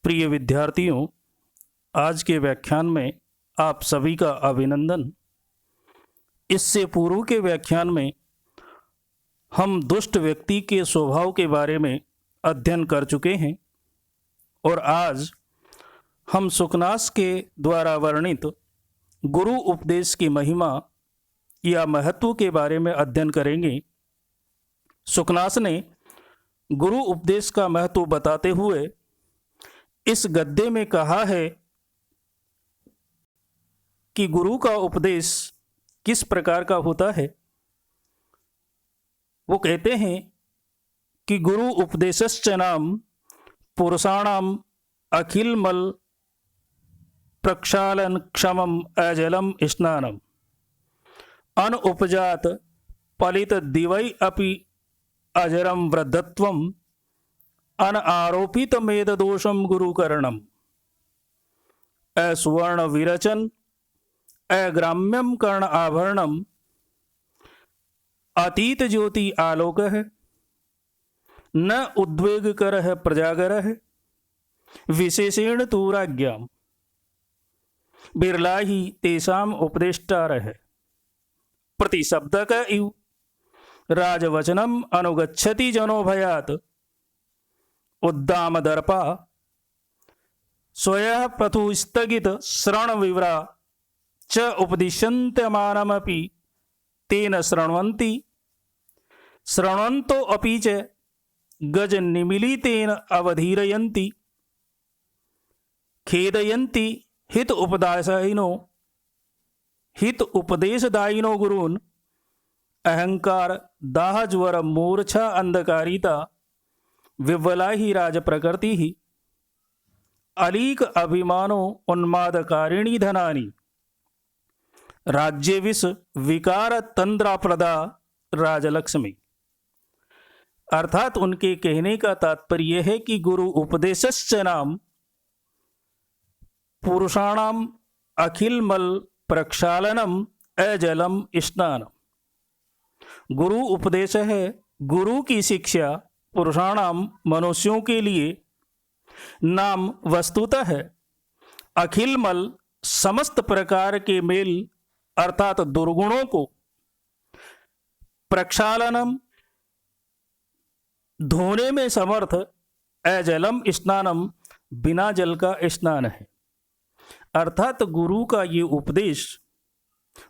प्रिय विद्यार्थियों, आज के व्याख्यान में आप सभी का अभिनंदन। इससे पूर्व के व्याख्यान में हम दुष्ट व्यक्ति के स्वभाव के बारे में अध्ययन कर चुके हैं और आज हम सुकनास के द्वारा वर्णित गुरु उपदेश की महिमा या महत्व के बारे में अध्ययन करेंगे। सुकनास ने गुरु उपदेश का महत्व बताते हुए इस गद्य में कहा है कि गुरु का उपदेश किस प्रकार का होता है। वो कहते हैं कि गुरु उपदेशश्च नाम पुरुषाणाम अखिलमल प्रक्षालन क्षमम अजलम स्नानम अनुपजात पलित दिवै अपि अजरम वृद्धत्वम अनारोपित मेददोषम गुरुकरणम असुवर्ण विरचन अग्राम्यम कर्ण आभरणम अतीत ज्योति आलोकः न उद्वेगकरः प्रजागरः विशेषेण तु राज्ञाम् बिरला ही तेषाम् उपदेष्टारः प्रतिशब्दक इव राजवचनम अनुगच्छति जनो भयात् उद्दाम दर्पा स्वयं प्रथु स्थगित श्रण विवरा च उपदिश्यन्त्यमानमपि तेन शृण्वन्ति शृण्वन्तो अपि च गज निमीलितेन अवधीरयन्ति खेदयन्ति हित उपदेशदायिनो गुरून् अहंकार दाह ज्वर मूर्छा अंधकारिता विवला ही राज प्रकृति ही अलीक अभिमानो उन्मादकारिणी धनानी राज्य विष विकार तंद्राप्रदा राजलक्ष्मी। अर्थात उनके कहने का तात्पर्य है कि गुरु उपदेशश्च नाम पुरुषाणाम अखिल मल प्रक्षालनम अजलम स्नानम। गुरु उपदेश है गुरु की शिक्षा पुरुषाणाम मनुष्यों के लिए नाम वस्तुतः है अखिल मल समस्त प्रकार के मेल अर्थात दुर्गुणों को प्रक्षालनम धोने में समर्थ अजलम स्नानम बिना जल का स्नान है। अर्थात गुरु का ये उपदेश,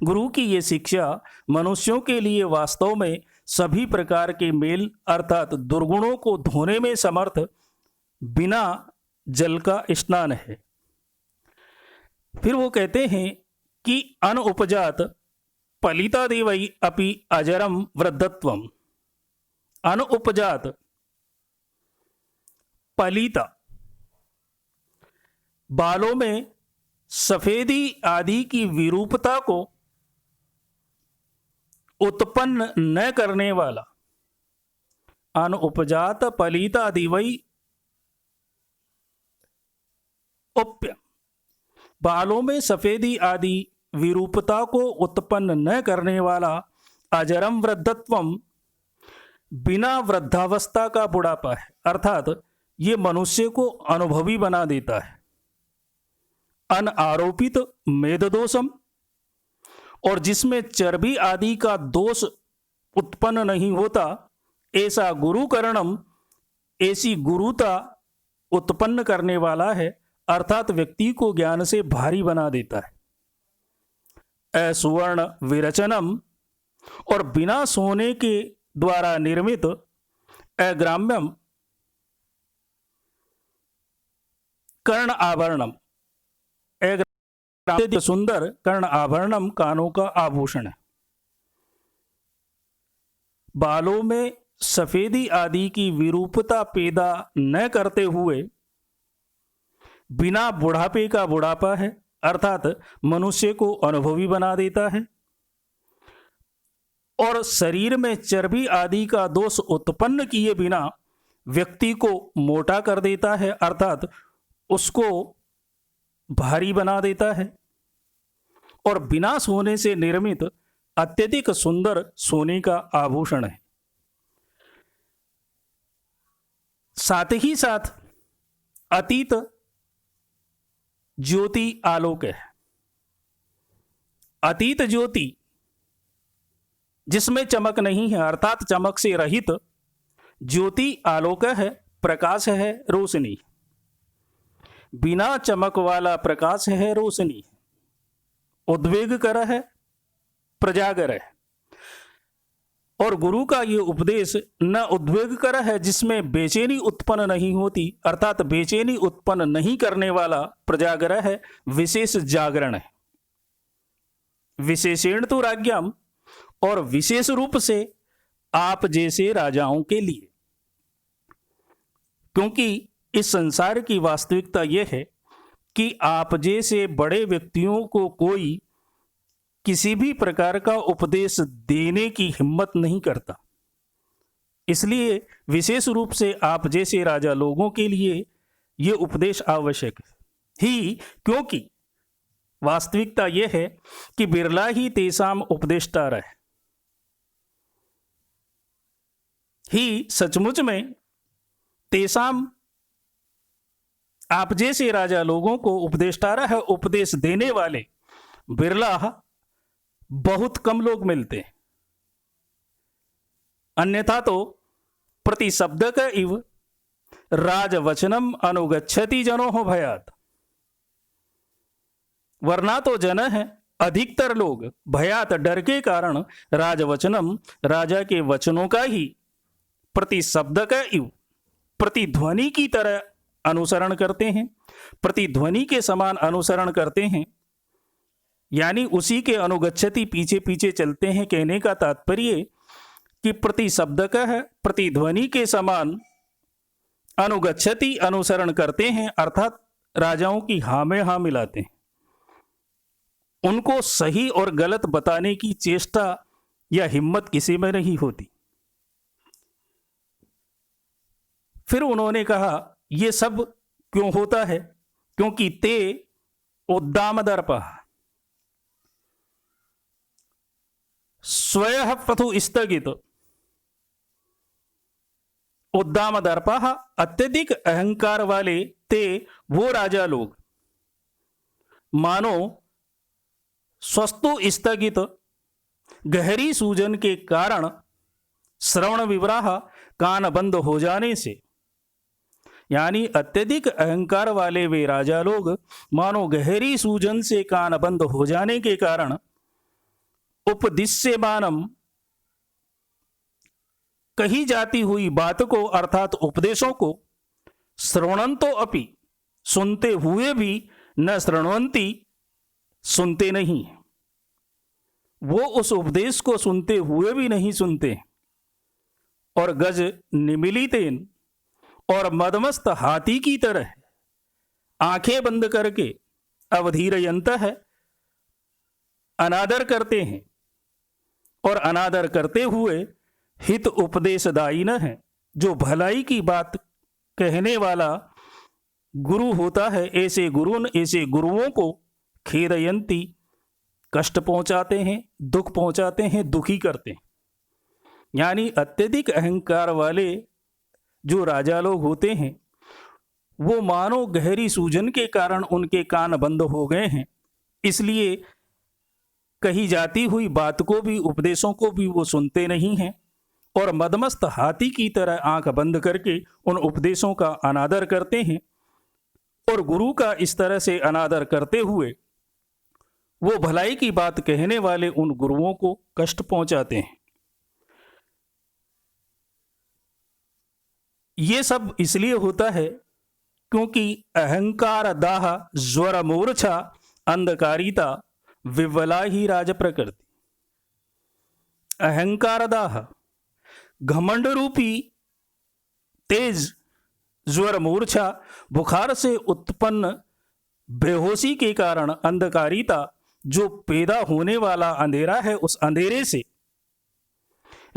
गुरु की ये शिक्षा मनुष्यों के लिए वास्तव में सभी प्रकार के मेल अर्थात दुर्गुणों को धोने में समर्थ बिना जल का स्नान है। फिर वो कहते हैं कि अनुपजात पलिता देवै अपि अजरम वृद्धत्वम। अनुपजात पलिता बालों में सफेदी आदि की विरूपता को उत्पन्न न करने वाला। अनुपजात पलिता दिवै उप्य बालों में सफेदी आदि विरूपता को उत्पन्न न करने वाला अजरम वृद्धत्वम बिना वृद्धावस्था का बुढ़ापा है। अर्थात ये मनुष्य को अनुभवी बना देता है। अनारोपित मेददोषम और जिसमें चर्बी आदि का दोष उत्पन्न नहीं होता, ऐसा गुरुकरणम ऐसी गुरुता उत्पन्न करने वाला है। अर्थात व्यक्ति को ज्ञान से भारी बना देता है। असुवर्ण विरचनम और बिना सोने के द्वारा निर्मित अग्राम्यम कर्ण आभरणम सुंदर कर्ण आभरणम कानों का आभूषण है। बालों में सफेदी आदि की विरूपता पैदा न करते हुए बिना बुढ़ापे का बुढ़ापा है। अर्थात मनुष्य को अनुभवी बना देता है और शरीर में चर्बी आदि का दोष उत्पन्न किए बिना व्यक्ति को मोटा कर देता है। अर्थात उसको भारी बना देता है और बिना सोने से निर्मित अत्यधिक सुंदर सोने का आभूषण है। साथ ही साथ अतीत ज्योति आलोक है। अतीत ज्योति जिसमें चमक नहीं है, अर्थात चमक से रहित ज्योति आलोक है, प्रकाश है, रोशनी। बिना चमक वाला प्रकाश है रोशनी, उद्वेग कर है, प्रजागर है। और गुरु का ये उपदेश न उद्वेग कर है, जिसमें बेचैनी उत्पन्न नहीं होती, अर्थात बेचैनी उत्पन्न नहीं करने वाला प्रजागर है, विशेष जागरण है। विशेषण तो राज्ञाम, और विशेष रूप से आप जैसे राजाओं के लिए। क्योंकि इस संसार की वास्तविकता यह है कि आप जैसे बड़े व्यक्तियों को कोई किसी भी प्रकार का उपदेश देने की हिम्मत नहीं करता। इसलिए विशेष रूप से आप जैसे राजा लोगों के लिए यह उपदेश आवश्यक ही, क्योंकि वास्तविकता यह है कि बिरला ही तेसाम उपदेष्टार है। ही सचमुच में तेसाम आप जैसे राजा लोगों को उपदेष्टारा है, उपदेश देने वाले बिरला बहुत कम लोग मिलते हैं। अन्यथा तो प्रति शब्द का इव राजवचनम अनुगच्छति जनो हो भयात। वरना तो जन है अधिकतर लोग भयात डर के कारण राजवचनम राजा के वचनों का ही प्रति शब्द का इव प्रतिध्वनि की तरह अनुसरण करते हैं, प्रतिध्वनि के समान अनुसरण करते हैं, यानी उसी के अनुगच्छति पीछे पीछे चलते हैं। कहने का तात्पर्य कि प्रति शब्द का है प्रतिध्वनि के समान अनुगच्छति अनुसरण करते हैं, अर्थात राजाओं की हाँ में हाँ मिलाते हैं। उनको सही और गलत बताने की चेष्टा या हिम्मत किसी में नहीं होती। फिर उन्होंने कहा यह सब क्यों होता है? क्योंकि ते उद्दाम दर्प स्वयं प्रथु स्थगित। उद्दाम दर्पा अत्यधिक अहंकार वाले ते वो राजा लोग मानो स्वस्तु स्थगित गहरी सूजन के कारण श्रवण विवराह कान बंद हो जाने से, यानी अत्यधिक अहंकार वाले वे राजा लोग मानो गहरी सूजन से कान बंद हो जाने के कारण उपदिश्यमानम कही जाती हुई बात को अर्थात उपदेशों को श्रवणंतो अपि सुनते हुए भी न श्रृण्वन्ति सुनते नहीं। वो उस उपदेश को सुनते हुए भी नहीं सुनते। और गज निमिलितेन और मदमस्त हाथी की तरह आंखें बंद करके अवधीरयंत है अनादर करते हैं। और अनादर करते हुए हित उपदेशदायी न है, जो भलाई की बात कहने वाला गुरु होता है, ऐसे गुरुओं को खेदयंती कष्ट पहुंचाते हैं, दुख पहुंचाते हैं, दुखी करते हैं। यानी अत्यधिक अहंकार वाले जो राजा लोग होते हैं वो मानो गहरी सूजन के कारण उनके कान बंद हो गए हैं, इसलिए कही जाती हुई बात को भी उपदेशों को भी वो सुनते नहीं हैं। और मदमस्त हाथी की तरह आंख बंद करके उन उपदेशों का अनादर करते हैं। और गुरु का इस तरह से अनादर करते हुए वो भलाई की बात कहने वाले उन गुरुओं को कष्ट पहुंचाते हैं। ये सब इसलिए होता है क्योंकि अहंकार दाह ज्वर मूर्छा अंधकारिता विवला ही राज प्रकृति। अहंकार दाह घमंड रूपी तेज ज्वर मूर्छा बुखार से उत्पन्न बेहोशी के कारण अंधकारिता जो पैदा होने वाला अंधेरा है, उस अंधेरे से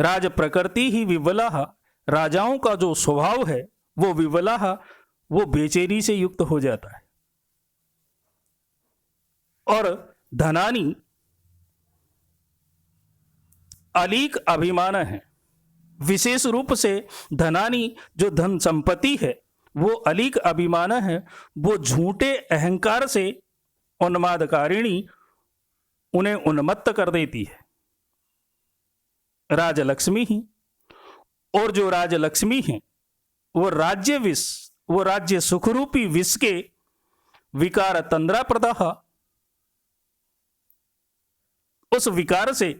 राज प्रकृति ही विवला, राजाओं का जो स्वभाव है वो विवला, वो बेचैनी से युक्त हो जाता है। और धनानी अलीक अभिमान है। विशेष रूप से धनानी जो धन संपत्ति है वो अलीक अभिमान है, वो झूठे अहंकार से उन्मादकारिणी उन्हें उन्मत्त कर देती है। राजलक्ष्मी ही, और जो राजलक्ष्मी है वो राज्य विष, वो राज्य सुखरूपी विष के विकार तंद्रा प्रदाह, उस विकार से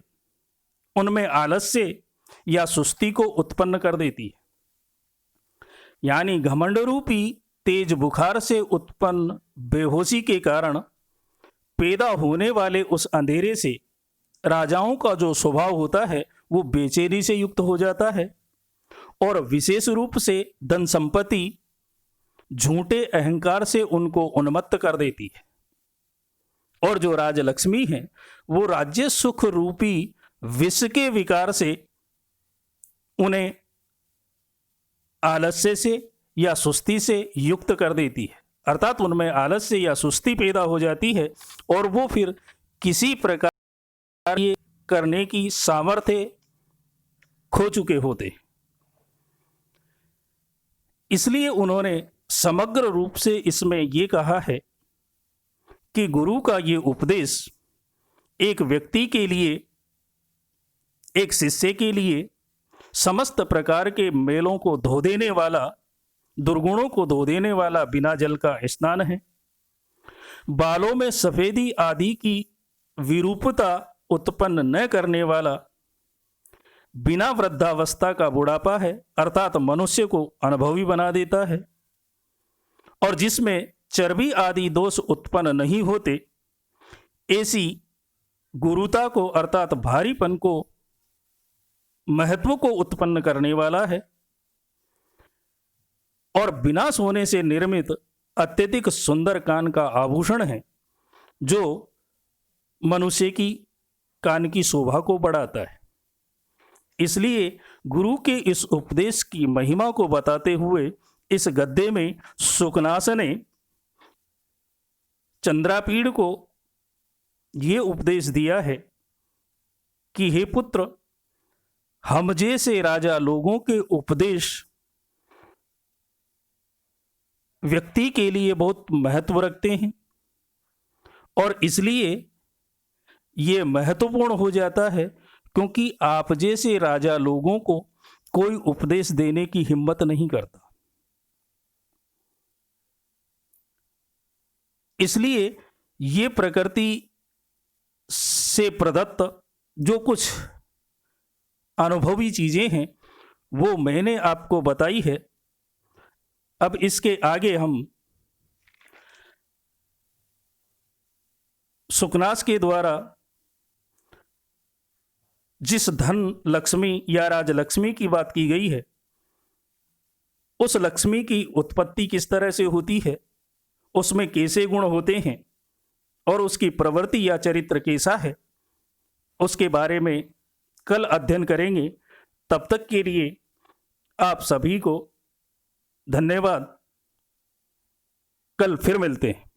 उनमें आलस्य या सुस्ती को उत्पन्न कर देती है। यानी घमंड रूपी तेज बुखार से उत्पन्न बेहोशी के कारण पैदा होने वाले उस अंधेरे से राजाओं का जो स्वभाव होता है वो बेचैनी से युक्त हो जाता है, और विशेष रूप से धन संपत्ति झूठे अहंकार से उनको उन्मत्त कर देती है। और जो राजलक्ष्मी है वो राज्य सुख रूपी विष के विकार से उन्हें आलस्य से या सुस्ती से युक्त कर देती है, अर्थात उनमें आलस्य या सुस्ती पैदा हो जाती है और वो फिर किसी प्रकार ये करने की सामर्थ्य खो चुके होते। इसलिए उन्होंने समग्र रूप से इसमें ये कहा है कि गुरु का ये उपदेश एक व्यक्ति के लिए, एक शिष्य के लिए समस्त प्रकार के मेलों को धो देने वाला, दुर्गुणों को धो देने वाला बिना जल का स्नान है। बालों में सफेदी आदि की विरूपता उत्पन्न न करने वाला बिना वृद्धावस्था का बुढ़ापा है, अर्थात मनुष्य को अनुभवी बना देता है। और जिसमें चर्बी आदि दोष उत्पन्न नहीं होते, ऐसी गुरुता को अर्थात भारीपन को, महत्व को उत्पन्न करने वाला है। और बिना सोने से निर्मित अत्यधिक सुंदर कान का आभूषण है जो मनुष्य की कान की शोभा को बढ़ाता है। इसलिए गुरु के इस उपदेश की महिमा को बताते हुए इस गद्य में सुकनास ने चंद्रापीड़ को ये उपदेश दिया है कि हे पुत्र, हम जैसे राजा लोगों के उपदेश व्यक्ति के लिए बहुत महत्व रखते हैं, और इसलिए ये महत्वपूर्ण हो जाता है क्योंकि आप जैसे राजा लोगों को कोई उपदेश देने की हिम्मत नहीं करता। इसलिए ये प्रकृति से प्रदत्त जो कुछ अनुभवी चीजें हैं वो मैंने आपको बताई है। अब इसके आगे हम सुकनास के द्वारा जिस धन लक्ष्मी या राजलक्ष्मी की बात की गई है, उस लक्ष्मी की उत्पत्ति किस तरह से होती है, उसमें कैसे गुण होते हैं और उसकी प्रवृत्ति या चरित्र कैसा है, उसके बारे में कल अध्ययन करेंगे। तब तक के लिए आप सभी को धन्यवाद। कल फिर मिलते हैं।